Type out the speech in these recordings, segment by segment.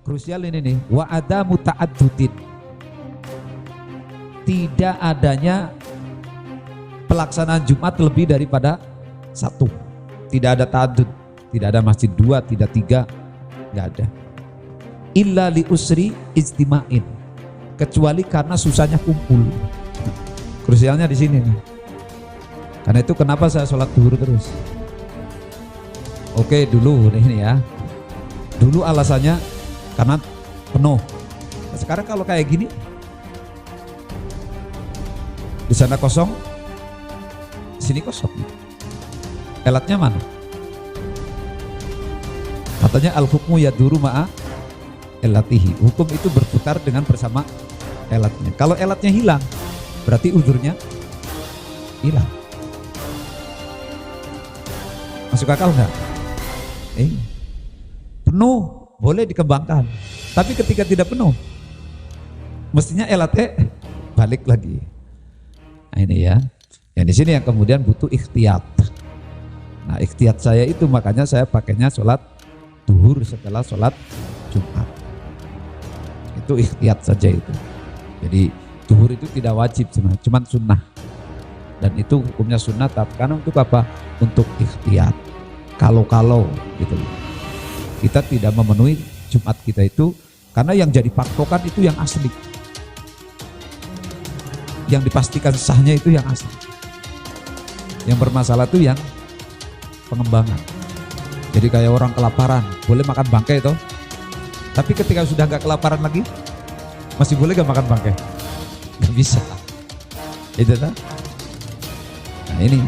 Krusial ini nih, wa adamu ta'addudin. Tidak adanya pelaksanaan Jumat lebih daripada satu. Tidak ada ta'addud, tidak ada masjid dua, tidak tiga, nggak ada. Illa li usri ijtima'in, kecuali karena susahnya kumpul. Krusialnya di sini nih. Karena itu kenapa saya sholat duhur terus. Oke, dulu ini ya. Dulu alasannya karena penuh. Nah, sekarang kalau kayak gini, di sana kosong, di sini kosong. Elatnya mana? Katanya al-hukmu yaduru ma'a elatihi. Hukum itu berputar dengan bersama elatnya. Kalau elatnya hilang, berarti uzurnya hilang. Masuk akal nggak? Penuh boleh dikembangkan, tapi ketika tidak penuh, mestinya elatnya balik lagi. Nah ini ya, yang di sini yang kemudian butuh ikhtiyat. Nah ikhtiyat saya itu makanya saya pakainya sholat duhur setelah sholat Jumat. Itu ikhtiyat saja itu. Jadi duhur itu tidak wajib sebenarnya, cuman sunnah. Dan itu hukumnya sunnah, tapi karena untuk apa? Untuk ikhtiyat. Kalau gitu. Kita tidak memenuhi Jumat kita itu karena yang jadi patokan itu yang asli. Yang dipastikan sahnya itu yang asli. Yang bermasalah itu yang pengembangan. Jadi kayak orang kelaparan, boleh makan bangkai toh. Tapi ketika sudah nggak kelaparan lagi, masih boleh nggak makan bangkai? Nggak bisa. Itu kan? Nah ini,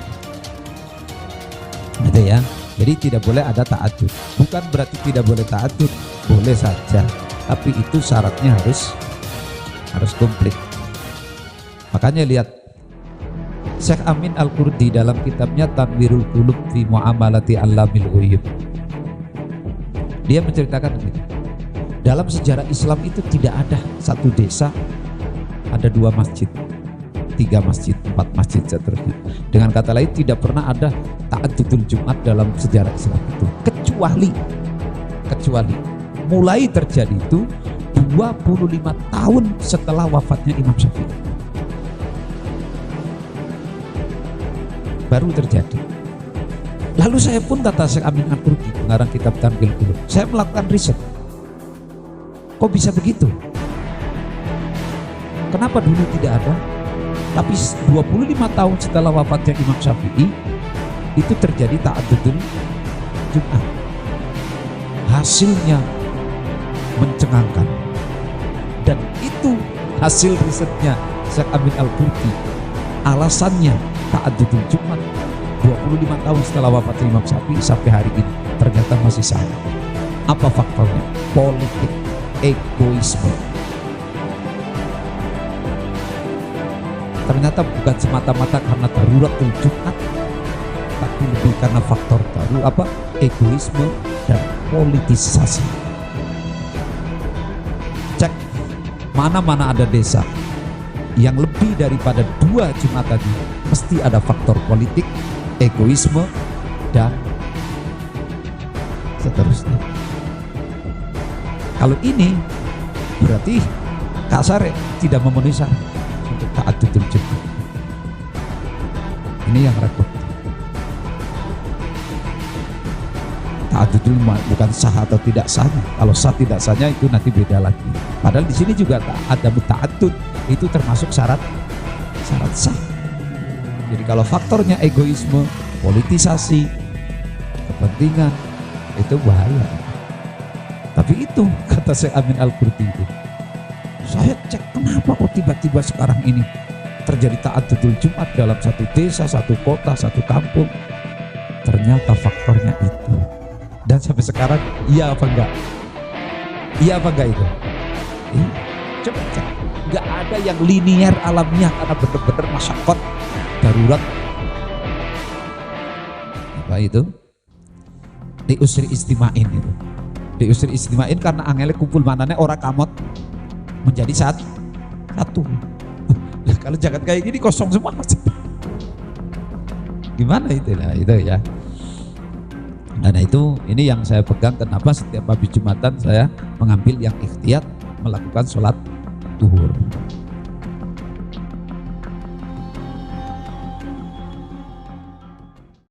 gitu ya. Jadi tidak boleh ada ta'addud. Bukan berarti tidak boleh ta'addud, boleh saja. Tapi itu syaratnya harus komplit. Makanya lihat Syekh Amin Al-Qurdi dalam kitabnya Tanwirul Qulub fi Mu'amalati Allamil Ghuyub. Dia menceritakan begini. Dalam sejarah Islam itu tidak ada satu desa ada 2 masjid, 3 masjid, 4 masjid seterusnya. Dengan kata lain tidak pernah ada ta'addudul Jumat dalam sejarah Islam itu, kecuali mulai terjadi itu 25 tahun setelah wafatnya Imam Syafi'i baru terjadi. Lalu saya pun kata Syekh Amin Al-Qurdi pengarang kitab Tanwirul Qulub, saya melakukan riset, kok bisa begitu? Kenapa dulu tidak ada? Tapi 25 tahun setelah wafatnya Imam Syafi'i itu terjadi ta'addudul Jumat. Hasilnya mencengangkan. Dan itu hasil risetnya Syekh Amin Al-Qurdi. Alasannya ta'addudul Jumat 25 tahun setelah wafatnya Imam Syafi'i sampai hari ini ternyata masih sama. Apa faktornya? Politik, egoisme. Ternyata bukan semata-mata karena darurat Jumat, tapi lebih karena faktor baru apa? Egoisme dan politisasi. Cek mana-mana ada desa yang lebih daripada 2 Jumat tadi, mesti ada faktor politik, egoisme dan seterusnya. Kalau ini berarti kasar tidak memenuhi syarat untuk ta'addudul Jumat. Ini yang repot. Ta'addudul bukan sah atau tidak sahnya. Kalau sah tidak sahnya itu nanti beda lagi. Padahal di sini juga ada ta'addud, itu termasuk syarat sah. Jadi kalau faktornya egoisme, politisasi, kepentingan, itu bahaya. Tapi itu kata Syekh Amin Al-Qurdi itu. Saya cek kenapa kok tiba-tiba sekarang ini terjadi ta'addudul Jumat dalam satu desa, satu kota, satu kampung. Ternyata faktornya itu. Dan sampai sekarang iya apa enggak? Iya apa enggak itu? Coba cek. Enggak ada yang linier alamiah karena benar-benar masyarakat darurat. Apa itu? Di usri istima'in itu. Di usri istima'in karena angele kumpul manane orang kamot menjadi satu. Kalau jangan kayak gini kosong semua masjid. Gimana itu lah itu ya. Karena itu ini yang saya pegang, kenapa setiap habis Jumatan saya mengambil yang ikhtiyat melakukan sholat duhur.